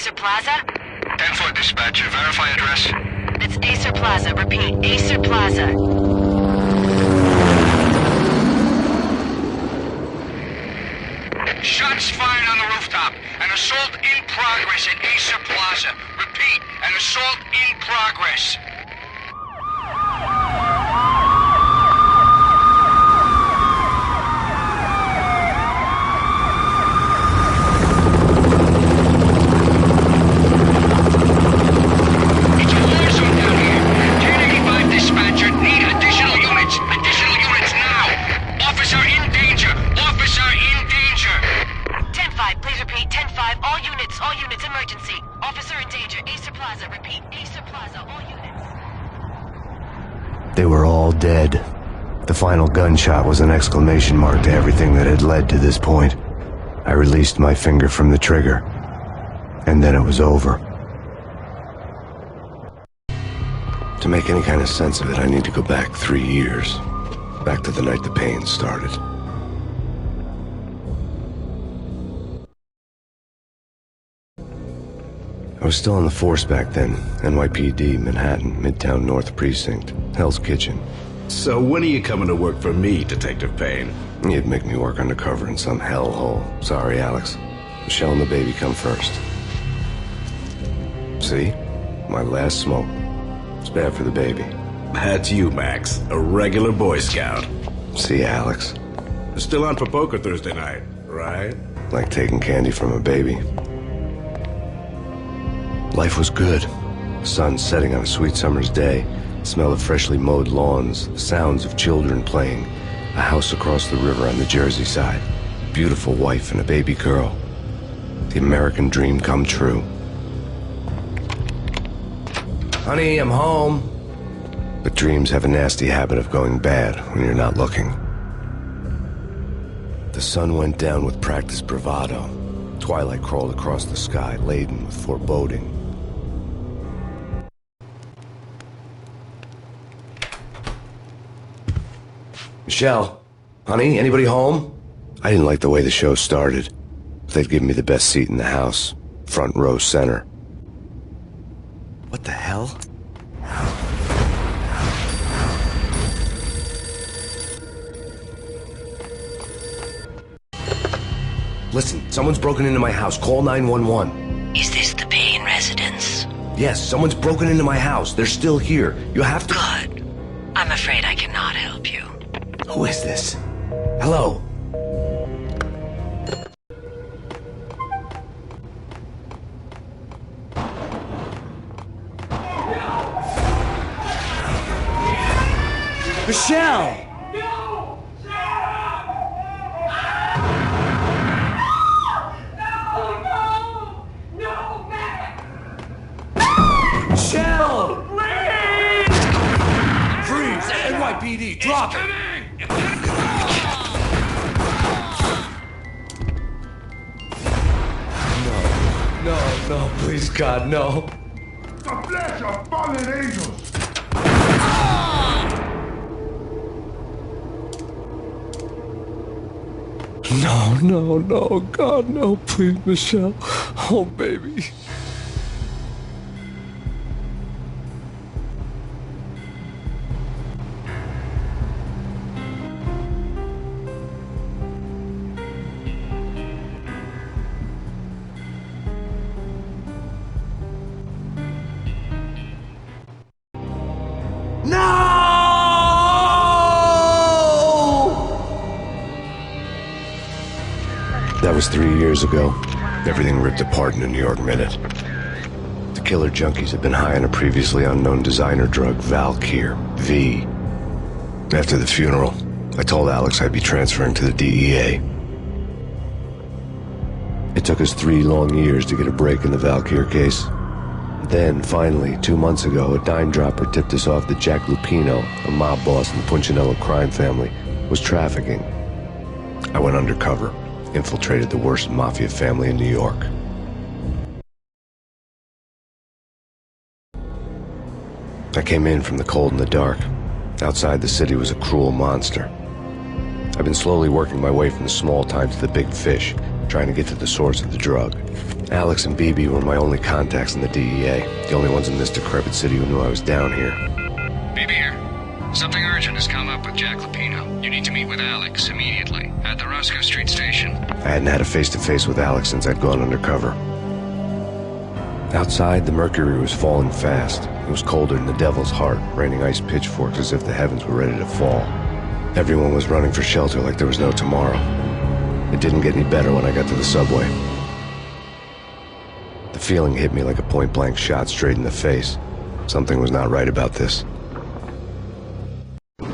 Acer Plaza? 10-4 dispatcher, verify address. It's Acer Plaza. Repeat, Acer Plaza. Shots fired on the rooftop. An assault in progress at Acer Plaza. Repeat, an assault in progress. It's a war zone down here. 1085 dispatcher, need additional units. Additional units now. Officer in danger. Officer in danger. 10-5, please repeat. 10-5, all units, emergency. Officer in danger, Acer Plaza. Repeat, Acer Plaza, all units. They were all dead. The final gunshot was an exclamation mark to everything that had led to this point. I released my finger from the trigger, and then it was over. To make any kind of sense of it, I need to go back 3 years. Back to the night the pain started. I was still on the force back then. NYPD, Manhattan, Midtown North Precinct, Hell's Kitchen. So when are you coming to work for me, Detective Payne? You'd make me work undercover in some hellhole. Sorry, Alex. Michelle and the baby come first. See? My last smoke. It's bad for the baby. That's you, Max. A regular Boy Scout. See, Alex? Still on for poker Thursday night, right? Like taking candy from a baby. Life was good. Sun setting on a sweet summer's day. Smell of freshly mowed lawns. Sounds of children playing. A house across the river on the Jersey side. Beautiful wife and a baby girl. The American dream come true. Honey, I'm home. But dreams have a nasty habit of going bad when you're not looking. The sun went down with practiced bravado. Twilight crawled across the sky, laden with foreboding. Michelle, honey, anybody home? I didn't like the way the show started. They'd given me the best seat in the house, front row center. What the hell? Listen, someone's broken into my house. Call 911. Is this the Payne residence? Yes, someone's broken into my house. They're still here. You have to... Good. I'm afraid I cannot help you. Who is this? Hello? Michelle! Michelle! Freeze! NYPD, drop it! No, please, God, no. The flesh of fallen angels! No, God, no, please, Michelle. Oh, baby. That was 3 years ago. Everything ripped apart in a New York minute. The killer junkies had been high on a previously unknown designer drug, Valkyr, V. After the funeral, I told Alex I'd be transferring to the DEA. It took us 3 long years to get a break in the Valkyr case. Then, finally, 2 months ago, a dime dropper tipped us off that Jack Lupino, a mob boss in the Punchinello crime family, was trafficking. I went undercover. Infiltrated the worst mafia family in New York. I came in from the cold and the dark. Outside the city was a cruel monster. I've been slowly working my way from the small time to the big fish, trying to get to the source of the drug. Alex and BB were my only contacts in the DEA, the only ones in this decrepit city who knew I was down here. BB here. Something urgent has come up with Jack Lupino. You need to meet with Alex immediately at the Roscoe Street station. I hadn't had a face-to-face with Alex since I'd gone undercover. Outside, the mercury was falling fast. It was colder than the devil's heart, raining ice pitchforks as if the heavens were ready to fall. Everyone was running for shelter like there was no tomorrow. It didn't get any better when I got to the subway. The feeling hit me like a point-blank shot straight in the face. Something was not right about this. My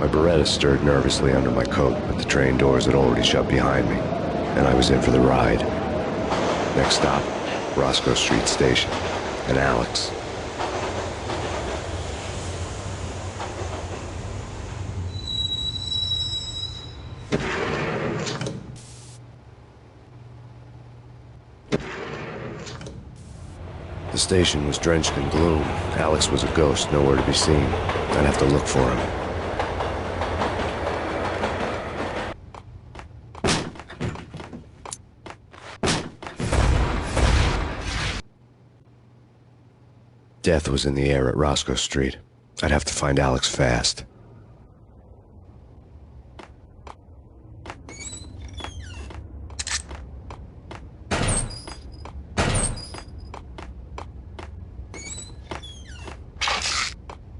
Beretta stirred nervously under my coat, but the train doors had already shut behind me, and I was in for the ride. Next stop, Roscoe Street Station, and Alex. The station was drenched in gloom. Alex was a ghost, nowhere to be seen. I'd have to look for him. Death was in the air at Roscoe Street. I'd have to find Alex fast.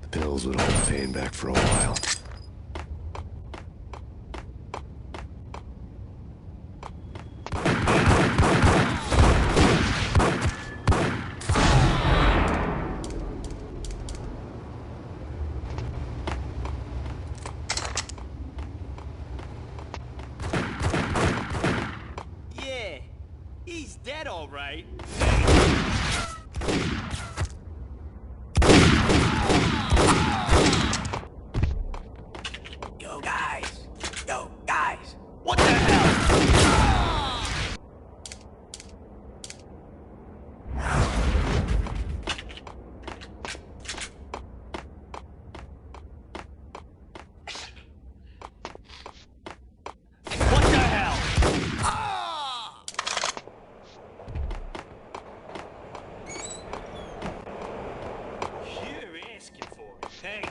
The pills would hold the pain back for a while. He's dead, all right. Yo, guys. Yo, guys. What the hell? What the hell? You're asking for it. Hey.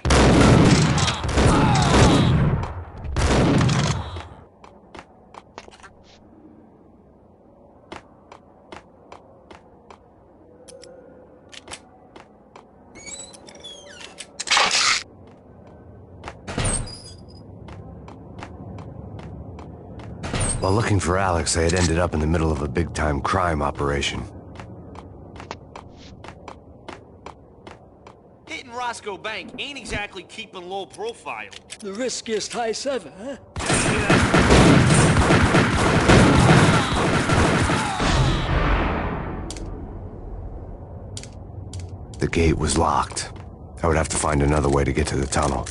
While looking for Alex, I had ended up in the middle of a big-time crime operation. Hitting Roscoe Bank ain't exactly keeping low profile. The riskiest heist ever, huh? The gate was locked. I would have to find another way to get to the tunnel.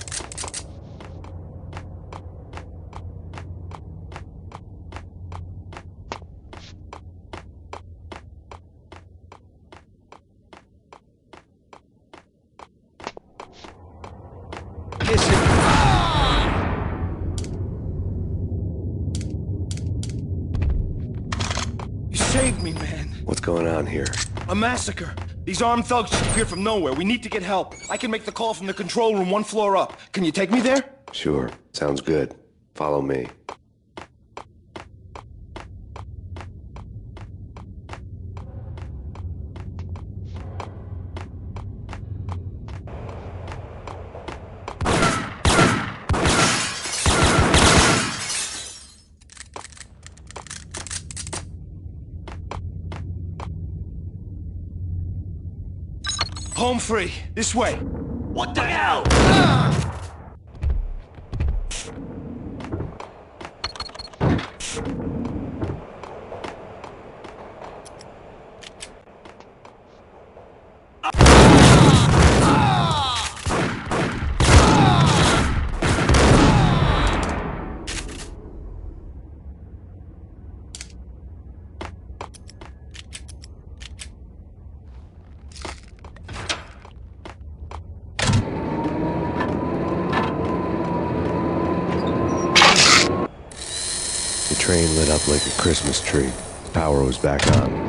You saved me, man. What's going on here? A massacre. These armed thugs just appeared from nowhere. We need to get help. I can make the call from the control room 1 floor up. Can you take me there? Sure. Sounds good. Follow me. Home free. This way. What the hell? train lit up like a Christmas tree. Power was back on.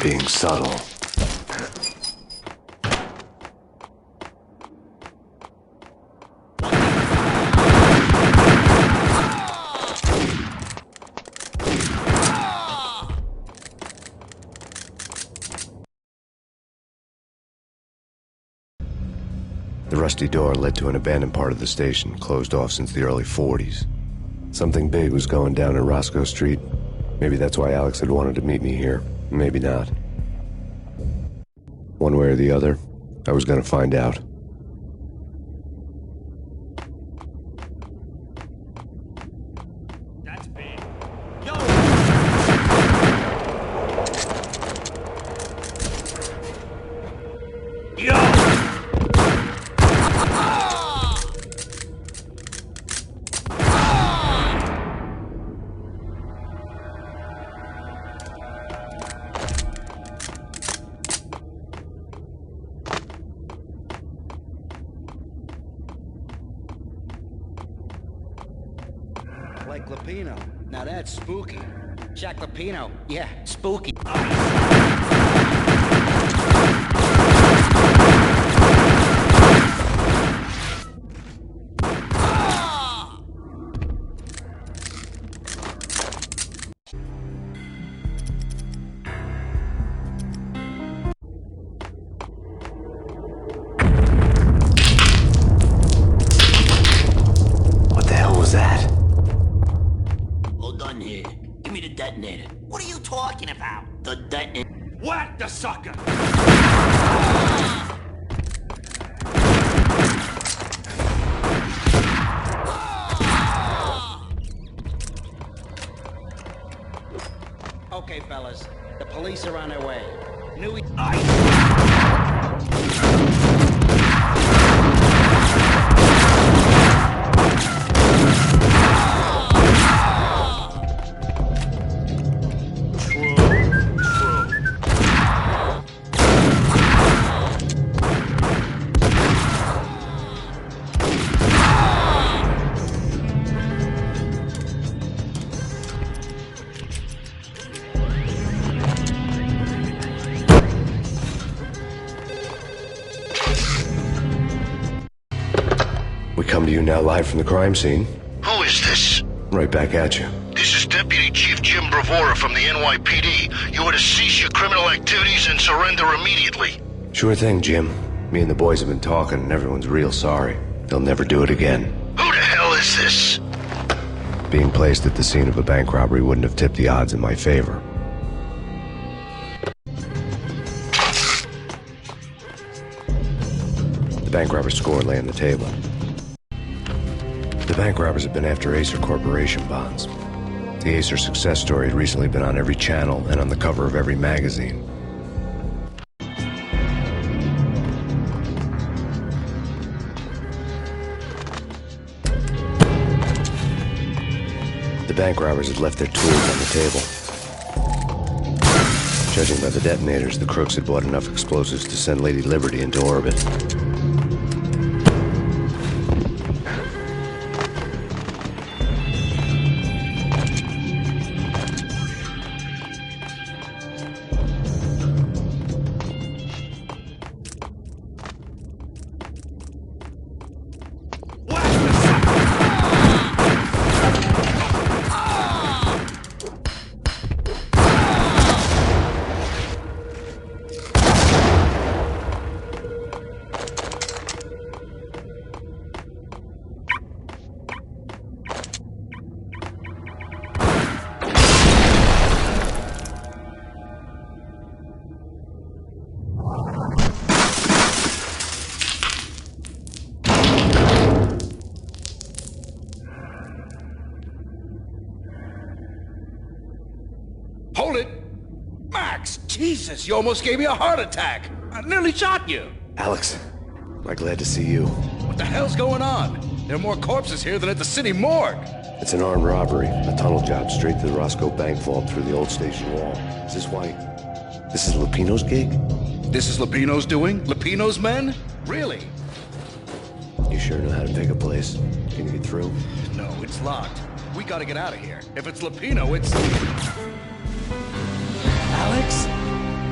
Being subtle. The rusty door led to an abandoned part of the station, closed off since the early 40s. Something big was going down in Roscoe Street. Maybe that's why Alex had wanted to meet me here. Maybe not. One way or the other, I was gonna find out. That's big. Yo! Yo! Like Lapino. Now that's spooky. Jack Lapino. Yeah, spooky. What the hell was that? Hold on here. Give me the detonator. What are you talking about? The detonator. Whack the sucker! Okay, fellas. The police are on their way. Knew he... We come to you now live from the crime scene. Who is this? Right back at you. This is Deputy Chief Jim Bravura from the NYPD. You are to cease your criminal activities and surrender immediately. Sure thing, Jim. Me and the boys have been talking and everyone's real sorry. They'll never do it again. Who the hell is this? Being placed at the scene of a bank robbery wouldn't have tipped the odds in my favor. The bank robber's score lay on the table. The bank robbers have been after Acer Corporation bonds. The Acer success story had recently been on every channel and on the cover of every magazine. The bank robbers had left their tools on the table. Judging by the detonators, the crooks had bought enough explosives to send Lady Liberty into orbit. Max! Jesus, you almost gave me a heart attack! I nearly shot you! Alex, I'm glad to see you. What the hell's going on? There are more corpses here than at the city morgue! It's an armed robbery, a tunnel job straight to the Roscoe Bank vault through the old station wall. Is this why... This is Lupino's gig? This is Lupino's doing? Lupino's men? Really? You sure know how to pick a place? Can you get through? No, it's locked. We gotta get out of here. If it's Lupino, it's... Alex?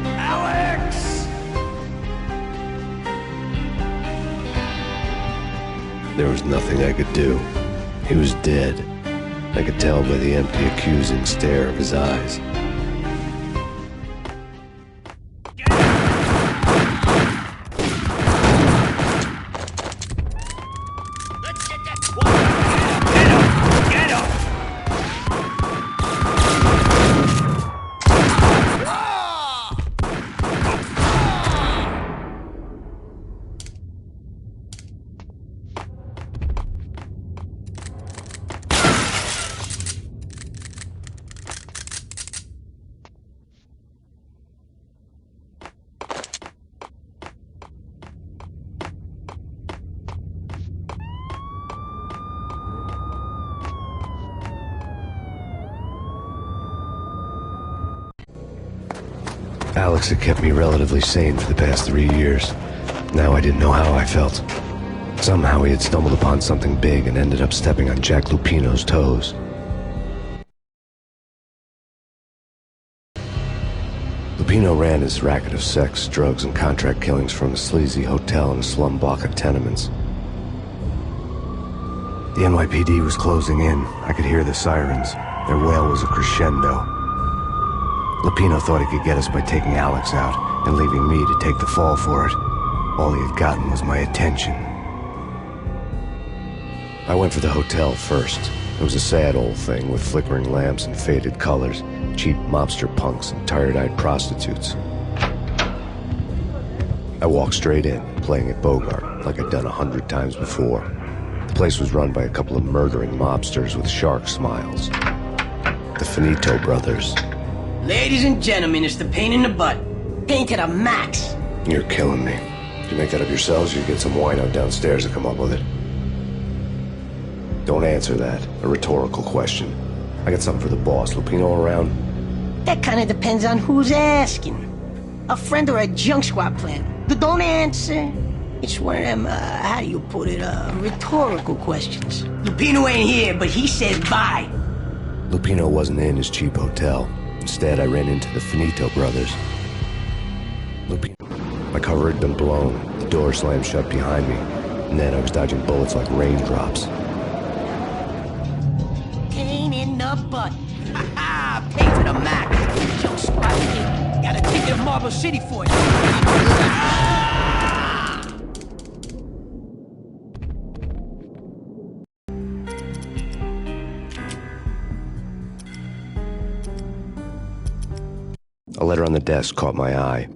Alex! There was nothing I could do. He was dead. I could tell by the empty, accusing stare of his eyes. Alex had kept me relatively sane for the past 3 years. Now I didn't know how I felt. Somehow he had stumbled upon something big and ended up stepping on Jack Lupino's toes. Lupino ran his racket of sex, drugs, and contract killings from a sleazy hotel in a slum block of tenements. The NYPD was closing in. I could hear the sirens. Their wail was a crescendo. Lupino thought he could get us by taking Alex out and leaving me to take the fall for it. All he had gotten was my attention. I went for the hotel first. It was a sad old thing with flickering lamps and faded colors, cheap mobster punks and tired-eyed prostitutes. I walked straight in, playing at Bogart, like I'd done 100 times before. The place was run by a couple of murdering mobsters with shark smiles. The Finito brothers. Ladies and gentlemen, it's the pain in the butt. Pain to the max. You're killing me. You make that up yourselves, or you get some wino downstairs to come up with it? Don't answer that. A rhetorical question. I got something for the boss. Lupino around? That kind of depends on who's asking. A friend or a junk squad plan. Don't answer. It's one of them, how do you put it, rhetorical questions. Lupino ain't here, but he said bye. Lupino wasn't in his cheap hotel. Instead, I ran into the Finito brothers. My cover had been blown. The door slammed shut behind me. And then I was dodging bullets like raindrops. Pain in the butt. Ha ha! Pain to the max. Junk squad kid. Got a ticket to Marble City for you. A letter on the desk caught my eye.